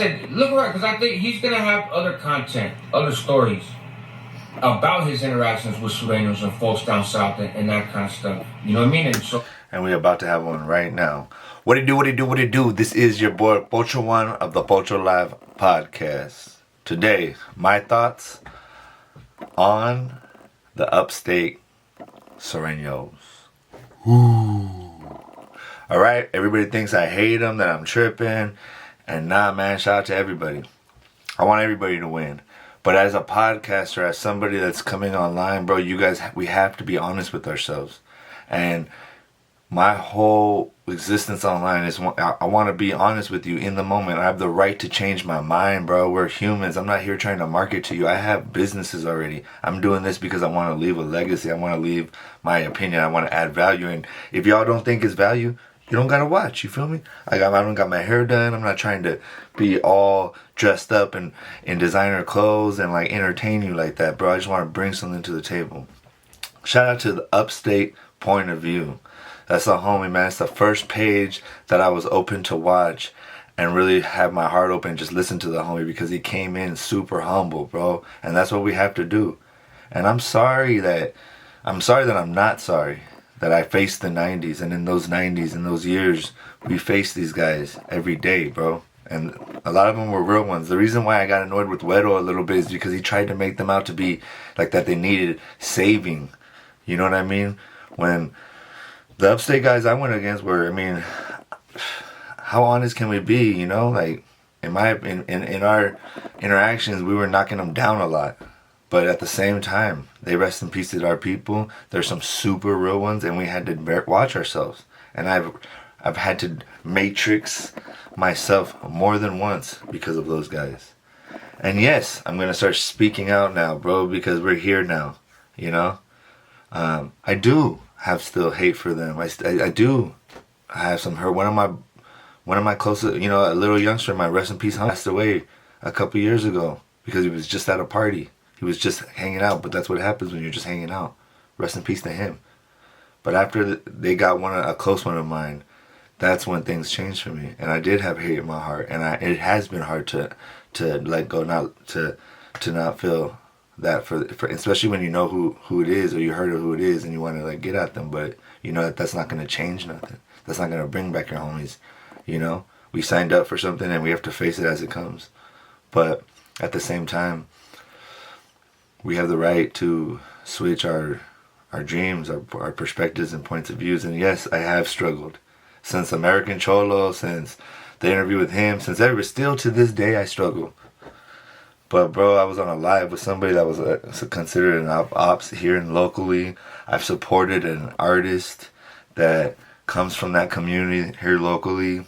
Look around, because I think he's gonna have other content, other stories about his interactions with Surenos and folks down south and that kind of stuff. You know what I mean? And we're about to have one right now. What it do? This is your boy Pocho1 of the Pocho Live podcast. Today, my thoughts on the Upstate Surenos. Alright, everybody thinks I hate them, that I'm tripping. And nah, man, shout out to everybody. I want everybody to win. But as a podcaster, as somebody that's coming online, bro, you guys, we have to be honest with ourselves. And my whole existence online is I want to be honest with you in the moment. I have the right to change my mind, bro. We're humans. I'm not here trying to market to you. I have businesses already. I'm doing this because I want to leave a legacy. I want to leave my opinion. I want to add value. And if y'all don't think it's value, you don't gotta watch, you feel me? I don't got my hair done. I'm not trying to be all dressed up in designer clothes and like entertain you like that, bro. I just want to bring something to the table. Shout out to the Upstate Point of View. That's the homie, man. It's the first page that I was open to watch and really have my heart open, just listen to the homie because he came in super humble, bro. And that's what we have to do. And I'm sorry that I'm not sorry that I faced the 90s, and in those 90s, in those years, we faced these guys every day, bro. And a lot of them were real ones. The reason why I got annoyed with Wedo a little bit is because he tried to make them out to be like that they needed saving. You know what I mean? When the Upstate guys I went against were, I mean, how honest can we be, you know? Like, in our interactions, we were knocking them down a lot. But at the same time, they rest in peace to our people. There's some super real ones, and we had to watch ourselves. And I've had to matrix myself more than once because of those guys. And yes, I'm gonna start speaking out now, bro, because we're here now. You know, I do have still hate for them. I do have some hurt. One of my closest, you know, a little youngster, my rest in peace, passed away a couple years ago because he was just at a party. He was just hanging out, but that's what happens when you're just hanging out. Rest in peace to him. But after they got a close one of mine, that's when things changed for me. And I did have hate in my heart, and it has been hard to let go, not to not feel that for especially when you know who it is, or you heard of who it is, and you want to like get at them, but you know that's not going to change nothing. That's not going to bring back your homies. You know, we signed up for something, and we have to face it as it comes. But at the same time, we have the right to switch our dreams, our perspectives and points of views. And yes, I have struggled. Since American Cholo, since the interview with him, since ever, still to this day I struggle. But bro, I was on a live with somebody that was considered an ops here and locally. I've supported an artist that comes from that community here locally.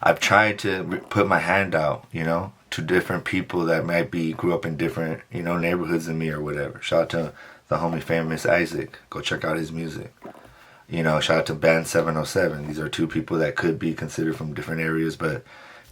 I've tried to put my hand out, you know, to different people that might grew up in different, you know, neighborhoods than me or whatever. Shout out to the homie Famous Isaac. Go check out his music. You know, shout out to Band 707. These are two people that could be considered from different areas, but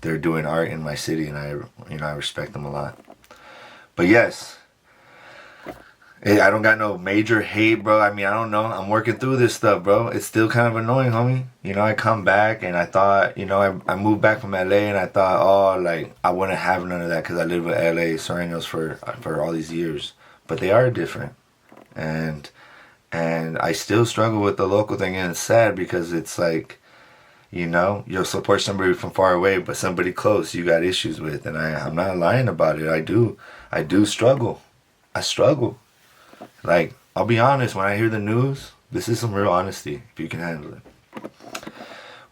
they're doing art in my city, and I respect them a lot. But yes, I don't got no major hate, bro. I mean, I don't know. I'm working through this stuff, bro. It's still kind of annoying, homie. You know, I come back and I thought, you know, I moved back from LA and I thought, oh, like, I wouldn't have none of that because I lived with LA Surenos for all these years. But they are different. And I still struggle with the local thing, and it's sad because it's like, you know, you'll support somebody from far away, but somebody close you got issues with. And I'm not lying about it. I do struggle. I struggle. Like, I'll be honest, when I hear the news, this is some real honesty, if you can handle it.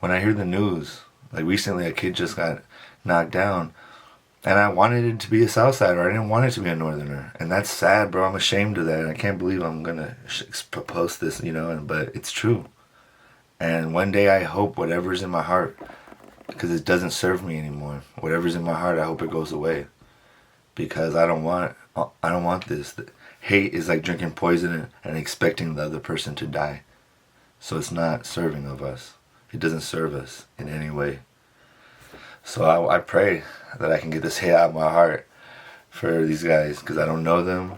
When I hear the news, like recently a kid just got knocked down, and I wanted it to be a Southsider. I didn't want it to be a Northerner. And that's sad, bro. I'm ashamed of that. And I can't believe I'm going to post this, you know, but it's true. And one day I hope whatever's in my heart, because it doesn't serve me anymore, whatever's in my heart, I hope it goes away. Because I don't want this. Hate is like drinking poison and expecting the other person to die. So it's not serving of us. It doesn't serve us in any way. So I pray that I can get this hate out of my heart for these guys, because I don't know them.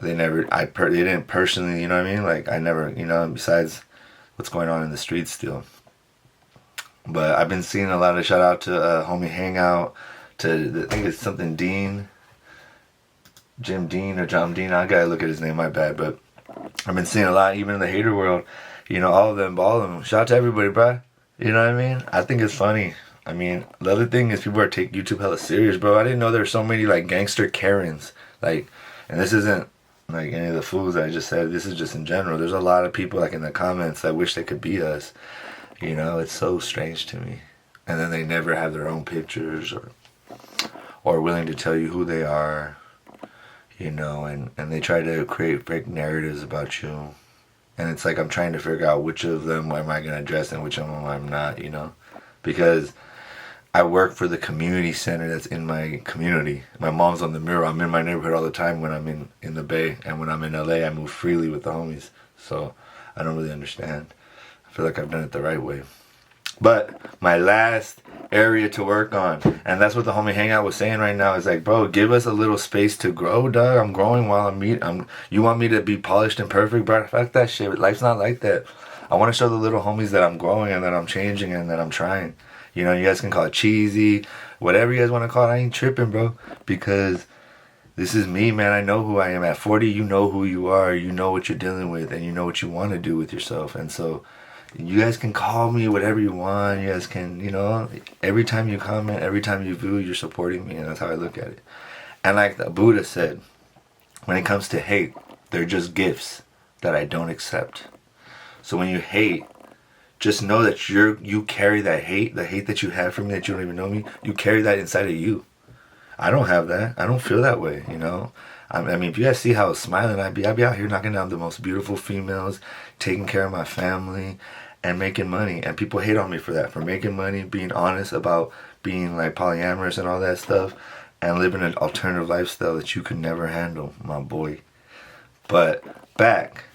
They didn't personally, you know what I mean? Like, I never, you know, besides what's going on in the streets still. But I've been seeing a lot of shout out to homie Hangout, to I think it's something Dean, Jim Dean or John Dean. I gotta look at his name, my bad. But I've been seeing a lot, even in the hater world. You know, all of them. Shout out to everybody, bruh. You know what I mean? I think it's funny. I mean, the other thing is people are taking YouTube hella serious, bro. I didn't know there were so many like gangster Karens. Like, and this isn't like any of the fools I just said. This is just in general. There's a lot of people like in the comments that wish they could be us. You know, it's so strange to me. And then they never have their own pictures or willing to tell you who they are. You know, and they try to create fake narratives about you. And it's like I'm trying to figure out which of them am I going to address and which of them I'm not, you know. Because I work for the community center that's in my community. My mom's on the Mirror. I'm in my neighborhood all the time when I'm in the Bay. And when I'm in LA, I move freely with the homies. So I don't really understand. I feel like I've done it the right way. But my last area to work on, and that's what the homie Hangout was saying right now, is like, bro, give us a little space to grow, dog. I'm growing while you want me to be polished and perfect, bro? Fuck that shit. Life's not like that. I want to show the little homies that I'm growing and that I'm changing and that I'm trying. You know, you guys can call it cheesy, whatever you guys want to call it. I ain't tripping, bro, because this is me, man. I know who I am. At 40, you know who you are. You know what you're dealing with, and you know what you want to do with yourself. And so you guys can call me whatever you want. You guys can, you know, every time you comment, every time you view, you're supporting me, and that's how I look at it. And like the Buddha said, when it comes to hate, they're just gifts that I don't accept. So when you hate, just know that you carry that hate, the hate that you have for me that you don't even know me, you carry that inside of you. I don't have that. I don't feel that way, you know. I mean, if you guys see how smiling I'd be out here knocking down the most beautiful females, taking care of my family, and making money. And people hate on me for that, for making money, being honest about being like polyamorous and all that stuff, and living an alternative lifestyle that you could never handle, my boy. But back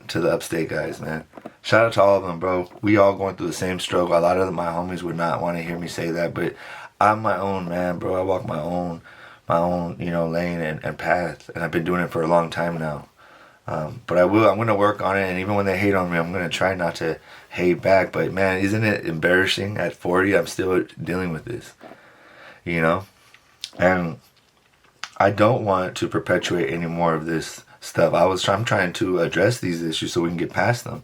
to the Upstate guys, man. Shout out to all of them, bro. We all going through the same struggle. A lot of my homies would not want to hear me say that, but I'm my own man, bro. I walk my own, you know, lane and path, and I've been doing it for a long time now. But I'm going to work on it, and even when they hate on me, I'm going to try not to hate back. But man, isn't it embarrassing? At 40, I'm still dealing with this, you know? And I don't want to perpetuate any more of this stuff. I'm trying to address these issues so we can get past them.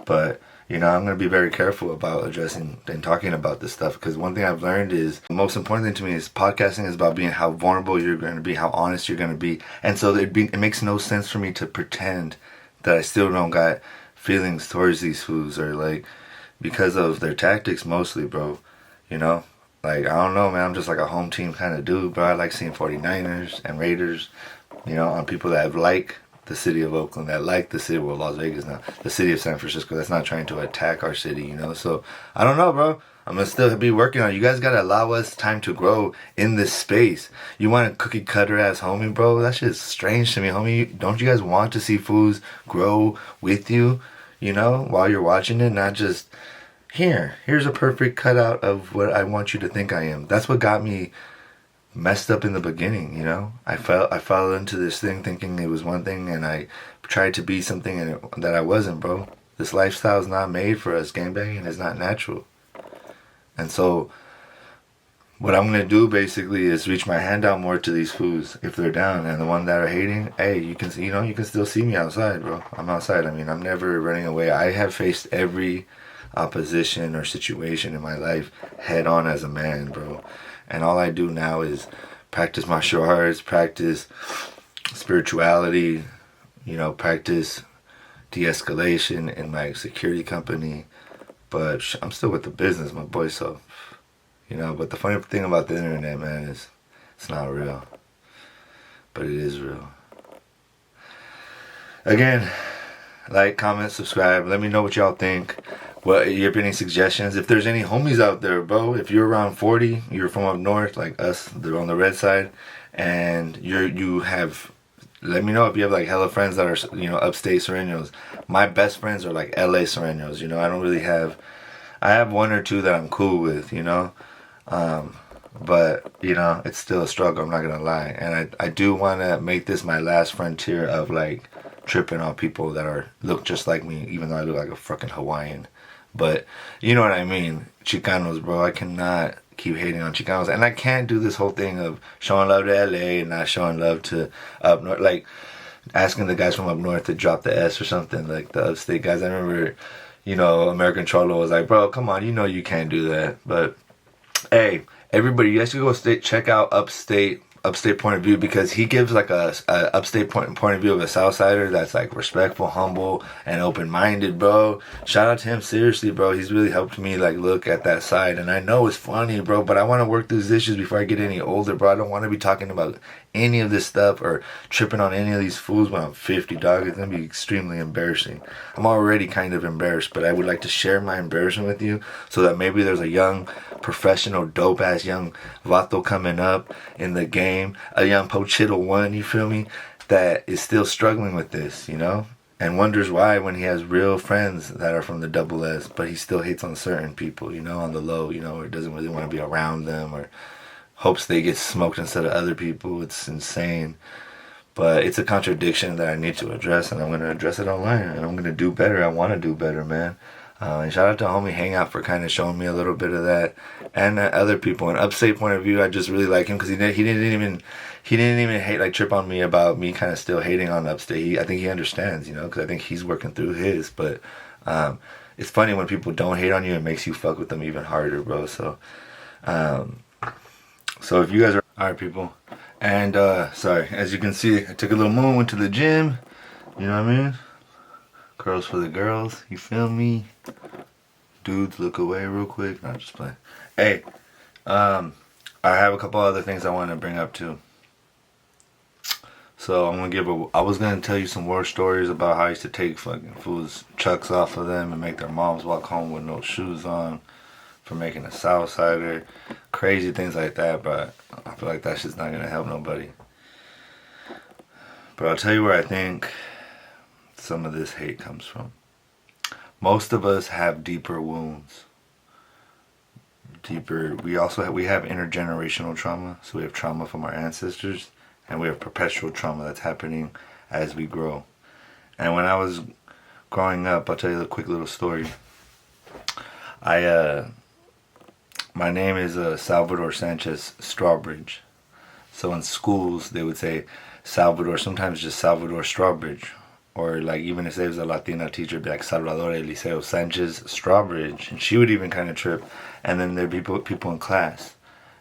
But, you know, I'm going to be very careful about addressing and talking about this stuff, because one thing I've learned is the most important thing to me is podcasting is about being how vulnerable you're going to be, how honest you're going to be. And so it makes no sense for me to pretend that I still don't got feelings towards these fools, or like because of their tactics mostly, bro. You know? Like, I don't know, man. I'm just like a home team kind of dude, bro. I like seeing 49ers and Raiders, you know, on people that like the city of Oakland, that like the city, well, Las Vegas now, the city of San Francisco, that's not trying to attack our city, you know. So I don't know, bro. I'm gonna still be working on it. You guys gotta allow us time to grow in this space. You want a cookie cutter ass homie, bro? That shit's strange to me, homie. Don't you guys want to see fools grow with you, you know, while you're watching it? Not just, here's a perfect cutout of what I want you to think I am. That's what got me messed up in the beginning, you know. I fell into this thing thinking it was one thing, and I tried to be something that I wasn't, bro. This lifestyle is not made for us. Gangbanging is not natural. And so what I'm gonna do basically is reach my hand out more to these fools if they're down, and the one that are hating, hey, you can still see me outside, bro. I'm outside. I mean, I'm never running away. I have faced every opposition or situation in my life head on as a man, bro. And all I do now is practice martial arts, practice spirituality, you know, practice de-escalation in my security company. But I'm still with the business, my boy, so, you know. But the funny thing about the internet, man, is it's not real. But it is real. Again, like, comment, subscribe. Let me know what y'all think. What you have any suggestions? If there's any homies out there, bro, if you're around 40, you're from up north, like us, they're on the red side, and you have, let me know if you have like hella friends that are, you know, upstate Surenos. My best friends are like LA Surenos, you know. I have one or two that I'm cool with, you know. But, you know, it's still a struggle, I'm not gonna lie. And I do wanna make this my last frontier of like tripping on people that look just like me, even though I look like a fucking Hawaiian. But you know what I mean. Chicanos, bro. I cannot keep hating on Chicanos. And I can't do this whole thing of showing love to LA and not showing love to up north. Like, asking the guys from up north to drop the S or something, like the upstate guys. I remember, American Cholo was like, bro, come on, you can't do that. But hey, everybody, you guys should go check out Upstate point of view, because he gives like a upstate point of view of a Southsider that's like respectful, humble, and open-minded, bro. Shout out to him, seriously, bro. He's really helped me like look at that side, and I know it's funny, bro, but I want to work through these issues before I get any older, bro. I don't want to be talking about any of this stuff or tripping on any of these fools when I'm 50, dog. It's gonna be extremely embarrassing. I'm already kind of embarrassed, but I would like to share my embarrassment with you so that maybe there's a young professional, dope ass young vato coming up in the game, a young Pocho1, you feel me, that is still struggling with this, and wonders why when he has real friends that are from the double S, but he still hates on certain people, on the low, or doesn't really want to be around them, or hopes they get smoked instead of other people. It's insane. But it's a contradiction that I need to address, and I'm going to address it online, and I'm going to do better. I want to do better, man. And shout out to homie Hangout for kind of showing me a little bit of that, and other people. In Upstate point of view, I just really like him because he didn't even hate, like, trip on me about me kind of still hating on Upstate. I think he understands, because I think he's working through his. But it's funny when people don't hate on you, it makes you fuck with them even harder, bro. So if you guys are alright, people, and sorry, as you can see, I took a little moment, went to the gym. You know what I mean? Curls for the girls, you feel me? Dudes, look away real quick. No, just playing. Hey, I have a couple other things I want to bring up too. So I was gonna tell you some war stories about how I used to take fucking fools' chucks off of them and make their moms walk home with no shoes on for making a Southsider. Crazy things like that, but I feel like that shit's not gonna help nobody. But I'll tell you where I think some of this hate comes from. Most of us have deeper wounds. We have intergenerational trauma, so we have trauma from our ancestors, and we have perpetual trauma that's happening as we grow. And when I was growing up, I'll tell you a quick little story. My name is Salvador Sanchez Strawbridge. So in schools, they would say Salvador, sometimes just Salvador Strawbridge. Or like even if there was a Latina teacher, it'd be like Salvador Eliseo Sanchez Strawbridge. And she would even kind of trip. And then there'd be people in class.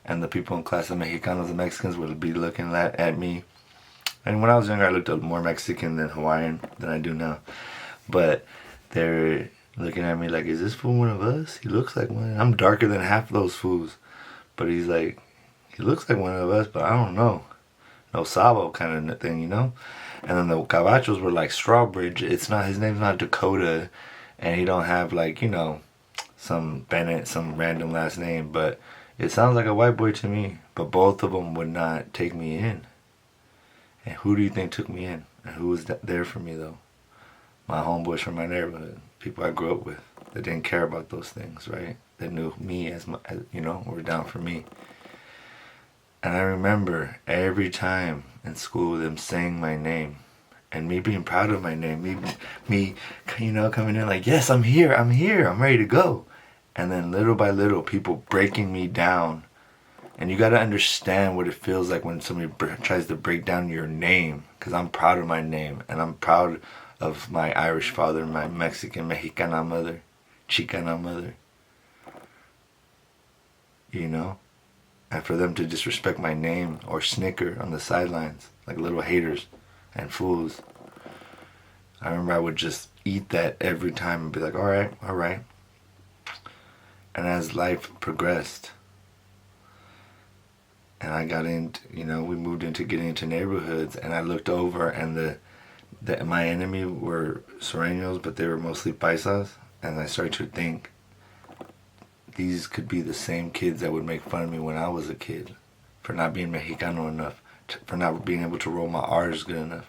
And the people in class, the Mexicanos, the Mexicans, would be looking at me. And when I was younger, I looked more Mexican than Hawaiian than I do now. But they're looking at me like, is this fool one of us? He looks like one. I'm darker than half those fools. But he's like, he looks like one of us, but I don't know. No Sabo kind of thing, And then the Cabachos were like Strawbridge. His name's not Dakota. And he don't have like, some Bennett, some random last name. But it sounds like a white boy to me. But both of them would not take me in. And who do you think took me in? And who was there for me though? My homeboys from my neighborhood. People I grew up with. That didn't care about those things, right? That knew me as were down for me. And I remember every time in school them saying my name and me being proud of my name, me coming in like, yes, I'm here, I'm ready to go. And then little by little, people breaking me down. And you gotta understand what it feels like when somebody tries to break down your name, because I'm proud of my name, and I'm proud of my Irish father, my Mexican, Mexicana mother, Chicana mother. And for them to disrespect my name or snicker on the sidelines like little haters and fools. I remember I would just eat that every time and be like, all right. And as life progressed and I got into, we moved into getting into neighborhoods, and I looked over and my enemy were Surenos, but they were mostly paisas. And I started to think, these could be the same kids that would make fun of me when I was a kid for not being Mexicano enough, for not being able to roll my R's good enough.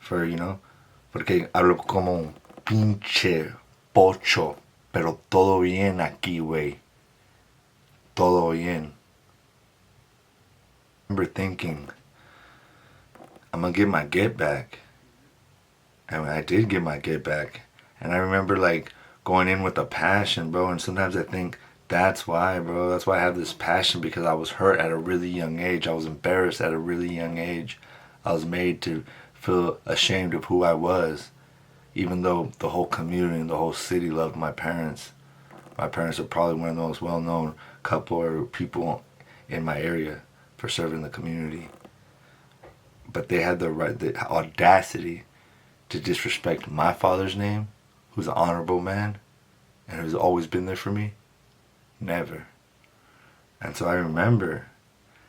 Porque hablo como un pinche pocho, pero todo bien aquí, güey. Todo bien. I remember thinking, I'm gonna get my get back. And I did get my get back. And I remember like going in with a passion, bro. And sometimes I think that's why, bro. That's why I have this passion, because I was hurt at a really young age. I was embarrassed at a really young age. I was made to feel ashamed of who I was, even though the whole community and the whole city loved my parents. My parents are probably one of the most well-known couple or people in my area for serving the community. But they had the audacity to disrespect my father's name, who's an honorable man and who's always been there for me. Never. And so I remember.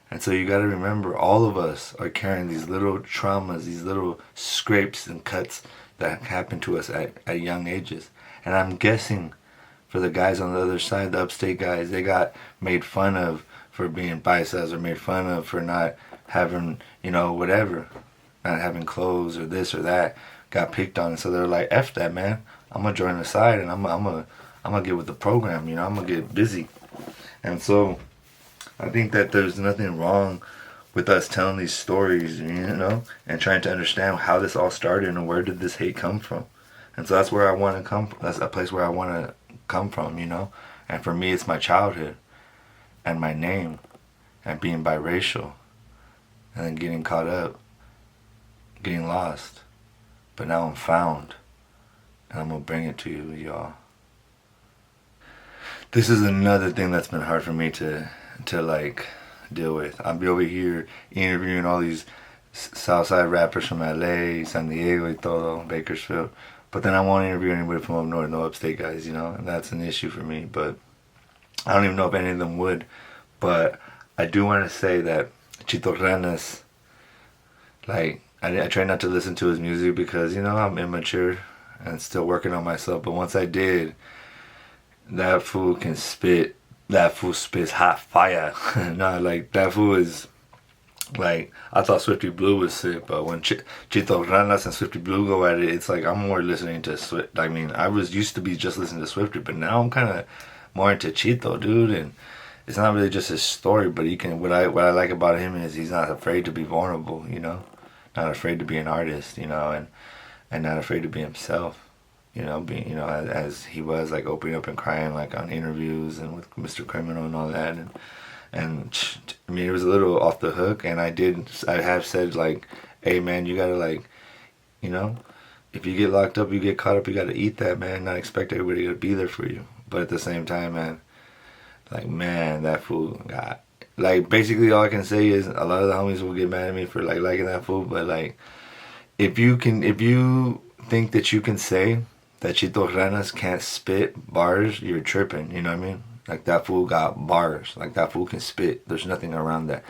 And so you got to remember, all of us are carrying these little traumas, these little scrapes and cuts that happen to us at young ages. And I'm guessing for the guys on the other side, the upstate guys, they got made fun of for being paisas, or made fun of for not having, whatever, not having clothes or this or that, got picked on. And so they're like, F that, man. I'm going to join the side and I'm going to get with the program, I'm going to get busy. And so I think that there's nothing wrong with us telling these stories, and trying to understand how this all started and where did this hate come from. And so that's where I want to come from. That's a place where I want to come from, And for me, it's my childhood and my name and being biracial and then getting caught up, getting lost. But now I'm found, and I'm going to bring it to you, y'all. This is another thing that's been hard for me to deal with. I'll be over here interviewing all these Southside rappers from LA, San Diego, y todo, Bakersfield. But then I won't interview anybody from up north, no upstate guys, and that's an issue for me. But I don't even know if any of them would. But I do want to say that Chito Ranas, I try not to listen to his music because, I'm immature and still working on myself. But once I did, that fool can spit. That fool spits hot fire. That fool is, I thought Swifty Blue was sick, but when Chito Ranas and Swifty Blue go at it, it's like I'm more listening to Swift. I was used to be just listening to Swifty, but now I'm kind of more into Chito, dude. And it's not really just his story, but he can. What I like about him is he's not afraid to be vulnerable, not afraid to be an artist, and not afraid to be himself. Being, as he was, opening up and crying, on interviews and with Mr. Criminal and all that. And I mean, it was a little off the hook, and I have said, hey, man, you gotta, if you get locked up, you get caught up, you gotta eat that, man, not expect everybody to be there for you. But at the same time, man, that fool got, basically all I can say is a lot of the homies will get mad at me for, liking that fool, but, if you think that you can say that Chito Ranas can't spit bars, you're tripping, you know what I mean? That fool got bars. That fool can spit. There's nothing around that.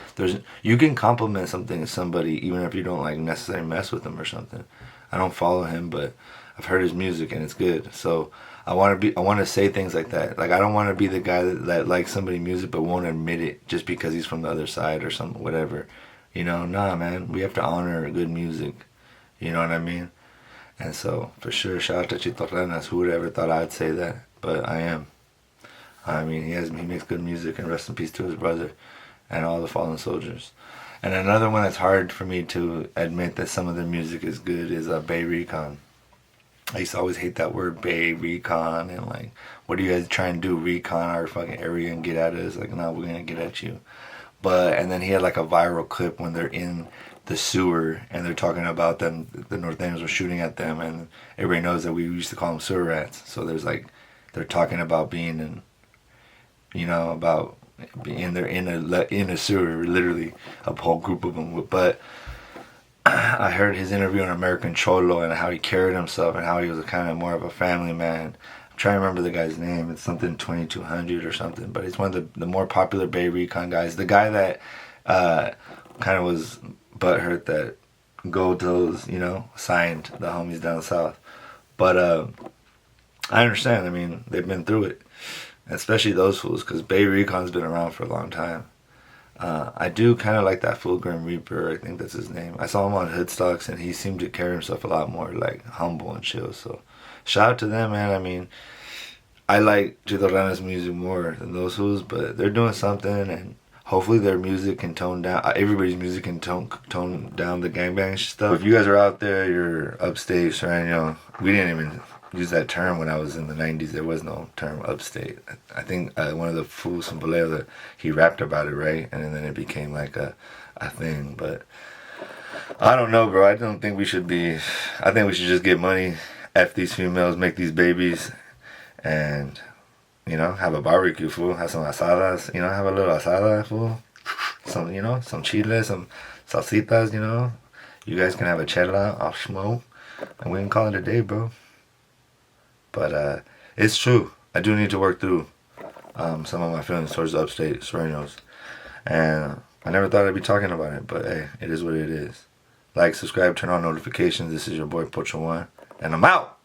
You can compliment somebody even if you don't necessarily mess with them or something. I don't follow him, but I've heard his music and it's good. So I want to say things like that. I don't want to be the guy that likes somebody's music but won't admit it just because he's from the other side or something, whatever. Nah, man. We have to honor good music. You know what I mean? And so, for sure, shout out to Chito Ranas. Who would ever thought I'd say that? But I am. I mean, he makes good music, and rest in peace to his brother and all the fallen soldiers. And another one that's hard for me to admit that some of their music is good is Bay Recon. I used to always hate that word, Bay Recon, and what are you guys trying to do? Recon our fucking area and get at us? No, we're gonna get at you. And then he had a viral clip when they're in the sewer and they're talking about them, the Norteños were shooting at them, and everybody knows that we used to call them sewer rats. So there's they're talking about being in, about being there in a sewer, literally a whole group of them. But I heard his interview on American Cholo and how he carried himself and how he was kind of more of a family man. I'm trying to remember the guy's name. It's something 2200 or something, but he's one of the more popular Bay Recon guys. The guy that kind of was butthurt that Goto's, signed the homies down south. But I understand. I mean, they've been through it, especially those fools, because Bay Recon's been around for a long time. I do kind of like that fool Grim Reaper. I think that's his name. I saw him on Hoodstocks, and he seemed to carry himself a lot more humble and chill. So shout out to them, man. I mean, I like Chito Ranas' music more than those fools, but they're doing something, and hopefully their music can tone down, everybody's music can tone down the gangbang stuff. If you guys are out there, you're upstate, Surenos, we didn't even use that term when I was in the 90s. There was no term upstate. I think one of the fools from Vallejo, that he rapped about it, right? And then it became like a thing. But I don't know, bro. I don't think we should be. I think we should just get money, F these females, make these babies, and, you know, have a barbecue, fool. Have some asadas, you know, have a little asada, fool. Some, you know, some chiles, some salsitas, you know. You guys can have a chela off smoke, and we can call it a day, bro. But it's true. I do need to work through some of my feelings towards the Upstate Surenos. And I never thought I'd be talking about it, but hey, it is what it is. Like, subscribe, turn on notifications. This is your boy Pocho1, and I'm out!